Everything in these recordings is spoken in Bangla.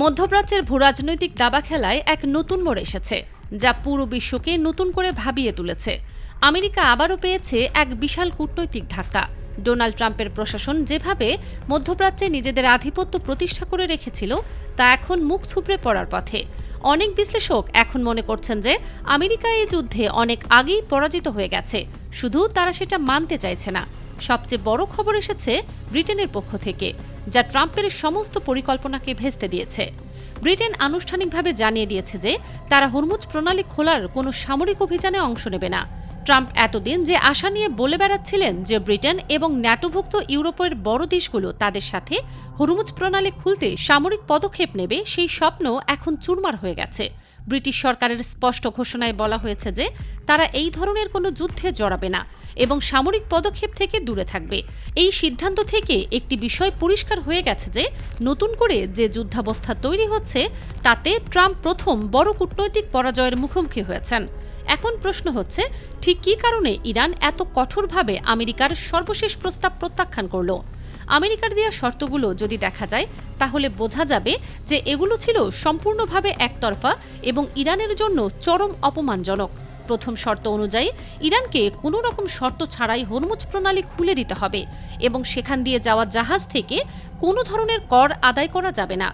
মধ্যপ্রাচ্যের ভূরাজনৈতিক দাবা খেলায় এক নতুন মোড় এসেছে, যা পুরো বিশ্বকে নতুন করে ভাবিয়ে তুলেছে। আমেরিকা আবারও পেয়েছে এক বিশাল কূটনৈতিক ধাক্কা। ডোনাল্ড ট্রাম্পের প্রশাসন যেভাবে মধ্যপ্রাচ্যে নিজেদের আধিপত্য প্রতিষ্ঠা করে রেখেছিল, তা এখন মুখ থুবড়ে পড়ার পথে। অনেক বিশ্লেষক এখন মনে করছেন যে আমেরিকা এই যুদ্ধে অনেক আগেই পরাজিত হয়ে গেছে, শুধু তারা সেটা মানতে চাইছে না। সবচেয়ে বড় খবর এসেছে ব্রিটেনের পক্ষ থেকে, যা ট্রাম্পের সমস্ত পরিকল্পনাকে ভেস্তে দিয়েছে। ব্রিটেন আনুষ্ঠানিকভাবে জানিয়ে দিয়েছে যে তারা হরমুজ প্রণালী খোলার কোনো সামরিক অভিযানে অংশ নেবে না। ট্রাম্প এতদিন যে আশা নিয়ে বলে বেড়াচ্ছিলেন যে ব্রিটেন এবং ন্যাটোভুক্ত ইউরোপের বড় দেশগুলো তাদের সাথে হরমুজ প্রণালী খুলতে সামরিক পদক্ষেপ নেবে, সেই স্বপ্ন এখন চুরমার হয়ে গেছে। ব্রিটিশ সরকারের স্পষ্ট ঘোষণায় বলা হয়েছে যে তারা এই ধরনের কোনো যুদ্ধে জড়াবে না এবং সামরিক পদক্ষেপ থেকে দূরে থাকবে। এই সিদ্ধান্ত থেকে একটি বিষয় পরিষ্কার হয়ে গেছে যে নতুন করে যে যুদ্ধাবস্থা তৈরি হচ্ছে, তাতে ট্রাম্প প্রথম বড় কূটনৈতিক পরাজয়ের মুখোমুখি হয়েছেন। এখন প্রশ্ন হচ্ছে, ঠিক কী কারণে ইরান এত কঠোরভাবে আমেরিকার সর্বশেষ প্রস্তাব প্রত্যাখ্যান করল? আমেরিকার দেওয়া শর্তগুলো যদি দেখা যায়, তাহলে বোঝা যাবে যে এগুলো ছিল সম্পূর্ণভাবে একতরফা এবং ইরানের জন্য চরম অপমানজনক। প্রথম শর্ত অনুযায়ী ইরানকে কোনো রকম শর্ত ছাড়াই হরমুজ প্রণালী খুলে দিতে হবে এবং সেখান দিয়ে যাওয়া জাহাজ থেকে কোনো ধরনের কর আদায় করা যাবে না।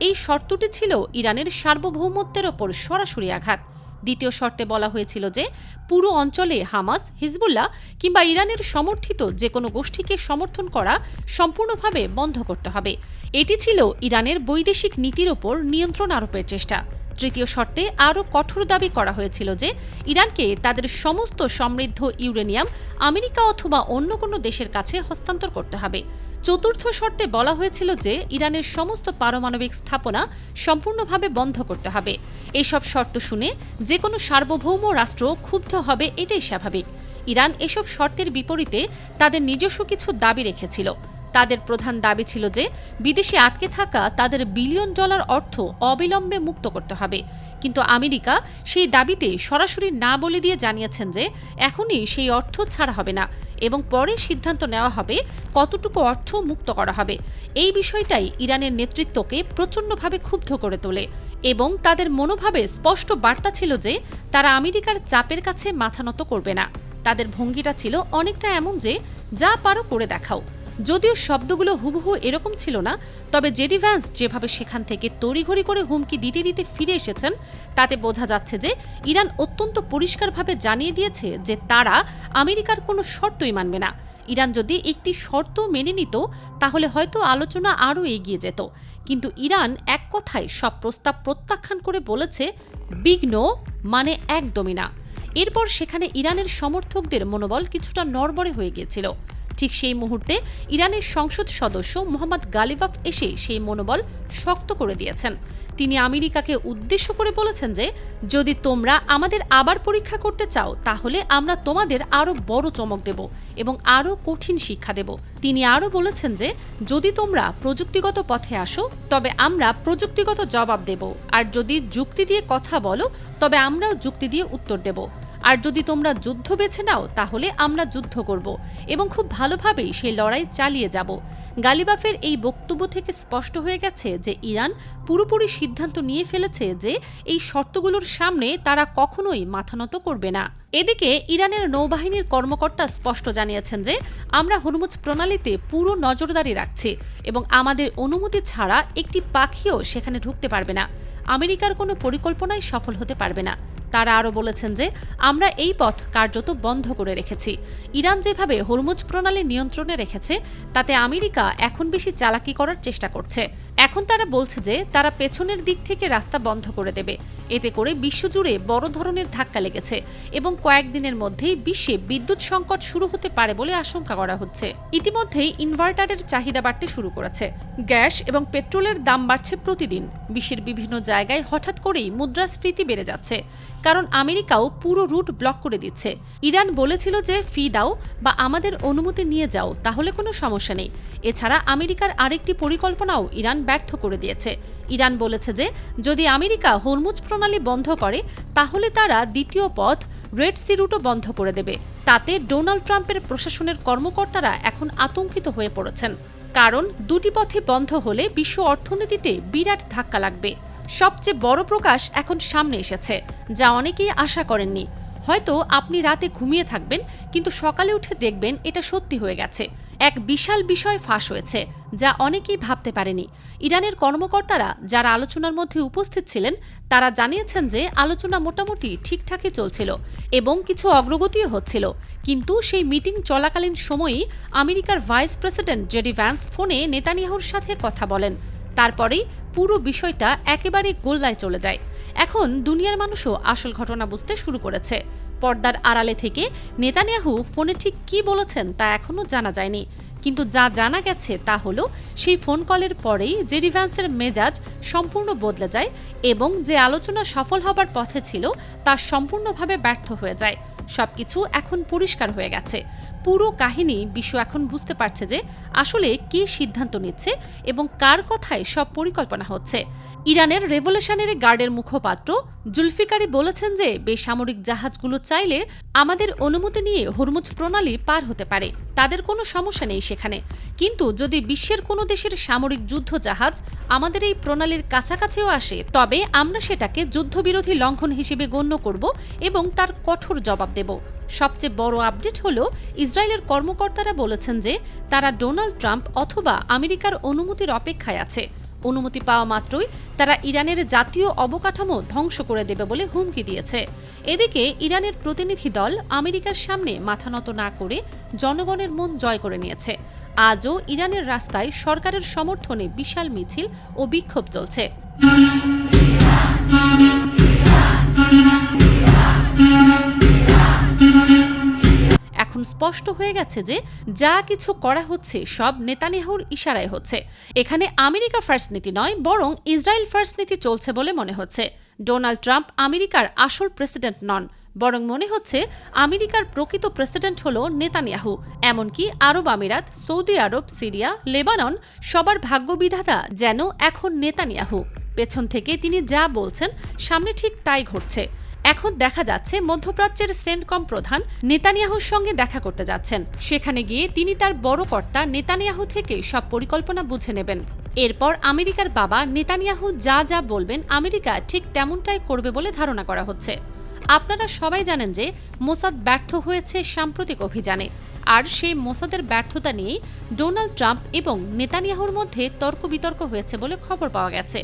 এই শর্তটি ছিল ইরানের সার্বভৌমত্বের ওপর সরাসরি আঘাত। দ্বিতীয় শর্তে বলা হয়েছিল যে পুরো অঞ্চলে হামাস, হিজবুল্লাহ কিংবা ইরানের সমর্থিত যে কোনো গোষ্ঠীকে সমর্থন করা সম্পূর্ণভাবে বন্ধ করতে হবে। এটি ছিল ইরানের বৈদেশিক নীতির ওপর নিয়ন্ত্রণ আরোপের চেষ্টা। তৃতীয় শর্তে আরও কঠোর দাবি করা হয়েছিল যে ইরানকে তাদের সমস্ত সমৃদ্ধ ইউরেনিয়াম আমেরিকা অথবা অন্য কোনো দেশের কাছে হস্তান্তর করতে হবে। চতুর্থ শর্তে বলা হয়েছিল যে ইরানের সমস্ত পারমাণবিক স্থাপনা সম্পূর্ণভাবে বন্ধ করতে হবে। এসব শর্ত শুনে যে কোনো সার্বভৌম রাষ্ট্র ক্ষুব্ধ হবে, এটাই স্বাভাবিক। ইরান এসব শর্তের বিপরীতে তাদের নিজস্ব কিছু দাবি রেখেছিল। তাদের প্রধান দাবি ছিল যে বিদেশে আটকে থাকা তাদের বিলিয়ন ডলার অর্থ অবিলম্বে মুক্ত করতে হবে। কিন্তু আমেরিকা সেই দাবিতে সরাসরি না বলে দিয়ে জানিয়েছেন যে এখনই সেই অর্থ ছাড়া হবে না এবং পরে সিদ্ধান্ত নেওয়া হবে কতটুকু অর্থ মুক্ত করা হবে। এই বিষয়টাই ইরানের নেতৃত্বকে প্রচণ্ডভাবে ক্ষুব্ধ করে তোলে এবং তাদের মনোভাবে স্পষ্ট বার্তা ছিল যে তারা আমেরিকার চাপের কাছে মাথা নত করবে না। তাদের ভঙ্গিটা ছিল অনেকটা এমন যে যা পারো করে দেখাও। যদিও শব্দগুলো হুবহু এরকম ছিল না, তবে জেডি ভ্যান্স যেভাবে সেখান থেকে তড়িঘড়ি করে হুমকি দিতে দিতে ফিরে এসেছেন, তাতে বোঝা যাচ্ছে যে ইরান অত্যন্ত পরিষ্কারভাবে জানিয়ে দিয়েছে যে তারা আমেরিকার কোনো শর্তই মানবে না। ইরান যদি একটি শর্ত মেনে নিত, তাহলে হয়তো আলোচনা আরও এগিয়ে যেত। কিন্তু ইরান এক কথায় সব প্রস্তাব প্রত্যাখ্যান করে বলেছে বিগ নো, মানে একদমই না। এরপর সেখানে ইরানের সমর্থকদের মনোবল কিছুটা নড়বড়ে হয়ে গিয়েছিল। ঠিক সেই মুহূর্তে ইরানের সংসদ সদস্য মোহাম্মদ গালিবাফ এসে সেই মনোবল শক্ত করে দিয়েছেন। তিনি আমেরিকাকে উদ্দেশ্য করে বলেছেন যে যদি তোমরা আমাদের আবার পরীক্ষা করতে চাও, তাহলে আমরা তোমাদের আরও বড় চমক দেব এবং আরও কঠিন শিক্ষা দেব। তিনি আরও বলেছেন যে যদি তোমরা প্রযুক্তিগত পথে আসো, তবে আমরা প্রযুক্তিগত জবাব দেব, আর যদি যুক্তি দিয়ে কথা বলো, তবে আমরাও যুক্তি দিয়ে উত্তর দেব। আর যদি তোমরা যুদ্ধ বেছে নাও, তাহলে আমরা যুদ্ধ করব এবং খুব ভালোভাবেই সেই লড়াই চালিয়ে যাব। গালিবাফের এই বক্তব্য থেকে স্পষ্ট হয়ে গেছে যে ইরান পুরোপুরি সিদ্ধান্ত নিয়ে ফেলেছে যে এই শর্তগুলোর সামনে তারা কখনোই মাথা নত করবে না। এদিকে ইরানের নৌবাহিনীর কর্মকর্তা স্পষ্ট জানিয়েছেন যে আমরা হরমুজ প্রণালীতে পুরো নজরদারি রাখছি এবং আমাদের অনুমতি ছাড়া একটি পাখিও সেখানে ঢুকতে পারবে না। আমেরিকার কোনো পরিকল্পনাই সফল হতে পারবে না। তারা আরও বলেছেন যে আমরা এই পথ কার্যত বন্ধ করে রেখেছি। ইরান যেভাবে হরমুজ প্রণালী নিয়ন্ত্রণে রেখেছে, তাতে আমেরিকা এখন বেশি চালাকি করার চেষ্টা করছে। এখন তারা বলছে যে তারা পেছনের দিক থেকে রাস্তা বন্ধ করে দেবে। এতে করে বিশ্বজুড়ে বড় ধরনের ধাক্কা লেগেছে এবং কয়েকদিনের মধ্যেই বিশ্বে বিদ্যুৎ সংকট শুরু হতে পারে বলে আশঙ্কা করা হচ্ছে। ইতিমধ্যেই ইনভার্টারের চাহিদা বাড়তে শুরু করেছে। গ্যাস এবং পেট্রোলের দাম বাড়ছে প্রতিদিন। বিশ্বের বিভিন্ন জায়গায় হঠাৎ করেই মুদ্রাস্ফীতি বেড়ে যাচ্ছে, কারণ আমেরিকাও পুরো রুট ব্লক করে দিচ্ছে। ইরান বলেছিল যে ফি দাও বা আমাদের অনুমতি নিয়ে যাও, তাহলে কোনো সমস্যা নেই। এছাড়া আমেরিকার আরেকটি পরিকল্পনাও ইরান ব্যর্থ করে দিয়েছে। ইরান বলেছে যে যদি আমেরিকা হরমুজ প্রণালী বন্ধ করে, তাহলে তারা দ্বিতীয় পথ রেড সি রুটও বন্ধ করে দেবে। তাতে ডোনাল্ড ট্রাম্পের প্রশাসনের কর্মকর্তারা এখন আতঙ্কিত হয়ে পড়েছেন। কারণ দুটি পথে বন্ধ হলে বিশ্ব অর্থনীতিতে বিরাট ধাক্কা লাগবে। সবচেয়ে বড় প্রকাশ এখন সামনে এসেছে, যা অনেকেই আশা করেননি। হয়তো আপনি রাতে ঘুমিয়ে থাকবেন, কিন্তু সকালে উঠে দেখবেন এটা সত্যি হয়ে গেছে। এক বিশাল বিষয় ফাঁস হয়েছে, যা অনেকেই ভাবতে পারেনি। ইরানের কর্মকর্তারা যারা আলোচনার মধ্যে উপস্থিত ছিলেন, তারা জানিয়েছেন যে আলোচনা মোটামুটি ঠিকঠাকই চলছিল এবং কিছু অগ্রগতিও হচ্ছিল। কিন্তু সেই মিটিং চলাকালীন সময়েই আমেরিকার ভাইস প্রেসিডেন্ট জেডি ভ্যান্স ফোনে নেতানিয়াহুর সাথে কথা বলেন। তারপরেই পুরো বিষয়টা একেবারে গোল্লায় চলে যায়। এখন দুনিয়ার মানুষও আসল ঘটনা বুঝতে শুরু করেছে। পর্দার আড়ালে থেকে নেতানিয়াহু ফোনে ঠিক কী বলেছেন তা এখনও জানা যায়নি, কিন্তু যা জানা গেছে তা হলো সেই ফোন কলের পরেই জেডি ভ্যান্সের মেজাজ সম্পূর্ণ বদলে যায় এবং যে আলোচনা সফল হবার পথে ছিল তা সম্পূর্ণভাবে ব্যর্থ হয়ে যায়। সবকিছু এখন পরিষ্কার হয়ে গেছে। পুরো কাহিনী বিশ্ব এখন বুঝতে পারছে যে আসলে কে সিদ্ধান্ত নিচ্ছে এবং কার কথায় সব পরিকল্পনা হচ্ছে। ইরানের রেভলিউশনারি গার্ডের মুখপাত্র জুলফিকারি বলেছেন যে বেসামরিক জাহাজগুলো চাইলে আমাদের অনুমতি নিয়ে হরমুজ প্রণালী পার হতে পারে, তাদের কোনো সমস্যা নেই সেখানে। কিন্তু যদি বিশ্বের কোনো দেশের সামরিক যুদ্ধ জাহাজ আমাদের এই প্রণালীর কাছাকাছিও আসে, তবে আমরা সেটাকে যুদ্ধবিরোধী লঙ্ঘন হিসেবে গণ্য করব এবং তার কঠোর জবাব দেব। সবচেয়ে বড় আপডেট হলো ইসরায়েলের কর্মকর্তারা বলেছেন যে তারা ডোনাল্ড ট্রাম্প অথবা আমেরিকার অনুমতির অপেক্ষায় আছে। অনুমতি পাওয়া মাত্রই তারা ইরানের জাতীয় অবকাঠামো ধ্বংস করে দেবে বলে হুমকি দিয়েছে। এদিকে ইরানের প্রতিনিধি দল আমেরিকার সামনে মাথা নত না করে জনগণের মন জয় করে নিয়েছে। আজও ইরানের রাস্তায় সরকারের সমর্থনে বিশাল মিছিল ও বিক্ষোভ চলছে। এখন স্পষ্ট হয়ে গেছে যে যা কিছু করা হচ্ছে সব নেতানিয়াহুর ইশারায় হচ্ছে। এখানে আমেরিকা ফার্স্ট নীতি নয়, বরং ইসরায়েল ফার্স্ট নীতি চলছে বলে মনে হচ্ছে। ডোনাল্ড ট্রাম্প আমেরিকার আসল প্রেসিডেন্ট নন, বরং মনে হচ্ছে আমেরিকার প্রকৃত প্রেসিডেন্ট হল নেতানিয়াহু। এমনকি আরব আমিরাত, সৌদি আরব, সিরিয়া, লেবানন সবার ভাগ্যবিধাতা যেন এখন নেতানিয়াহু। পেছন থেকে তিনি যা বলছেন সামনে ঠিক তাই ঘটছে। এখন দেখা যাচ্ছে মধ্যপ্রাচ্যের সেন্টকম প্রধান নেতানিয়াহুর সঙ্গে দেখা করতে যাচ্ছেন। সেখানে গিয়ে তিনি তার বড় কর্তা নেতানিয়াহু থেকে সব পরিকল্পনা বুঝে নেবেন। এরপর আমেরিকার বাবা নেতানিয়াহু যা যা বলবেন আমেরিকা ঠিক তেমনটাই করবে বলে ধারণা করা হচ্ছে। আপনারা সবাই জানেন যে মোসাদ ব্যর্থ হয়েছে সাম্প্রতিক অভিযানে, আর সেই মোসাদের ব্যর্থতা নিয়েই ডোনাল্ড ট্রাম্প এবং নেতানিয়াহুর মধ্যে তর্ক বিতর্ক হয়েছে বলে খবর পাওয়া গেছে।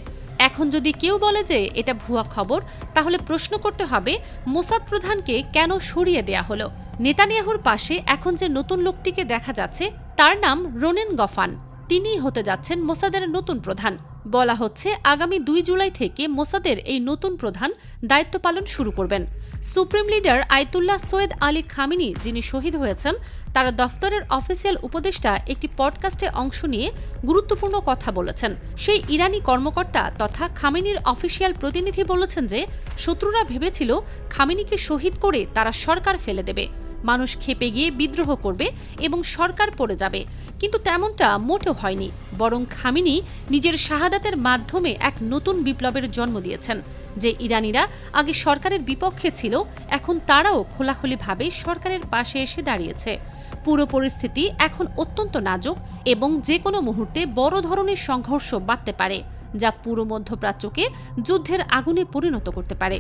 এখন যদি কেউ বলে যে এটা ভুয়া খবর, তাহলে প্রশ্ন করতে হবে মোসাদ প্রধানকে কেন সরিয়ে দেয়া হলো। নেতানিয়াহুর পাশে এখন যে নতুন লোকটিকে দেখা যাচ্ছে তার নাম রোনেন গফান। তিনিই হতে যাচ্ছেন মোসাদের নতুন প্রধান। বলা হচ্ছে আগামী 2 জুলাই থেকে মোসাদের এই নতুন প্রধান দায়িত্ব পালন শুরু করবেন। Supreme leader Ayatollah Syed Ali Khamenei, যিনি শহীদ হয়েছেন, তার দফতরের অফিসিয়াল উপদেষ্টা একটি পডকাস্টে অংশ নিয়ে গুরুত্বপূর্ণ কথা বলেছেন। সেই ইরানি কর্মকর্তা তথা খামেনির অফিসিয়াল প্রতিনিধি বলেছেন যে শত্রুরা ভেবেছিল খামেনিকে শহীদ করে তারা সরকার ফেলে দেবে, মানুষ ক্ষেপে গিয়ে বিদ্রোহ করবে এবং সরকার পড়ে যাবে, কিন্তু তেমনটা মোটেও হয়নি। বরং খামেনি নিজের শাহাদাতের মাধ্যমে এক নতুন বিপ্লবের জন্ম দিয়েছেন। যে ইরানিরা আগে সরকারের বিপক্ষে ছিল, এখন তারাও খোলাখুলিভাবে সরকারের পাশে এসে দাঁড়িয়েছে। পুরো পরিস্থিতি এখন অত্যন্ত নাজুক এবং যে কোনো মুহূর্তে বড় ধরনের সংঘর্ষ বাড়তে পারে, যা পুরো মধ্যপ্রাচ্যকে যুদ্ধের আগুনে পরিণত করতে পারে।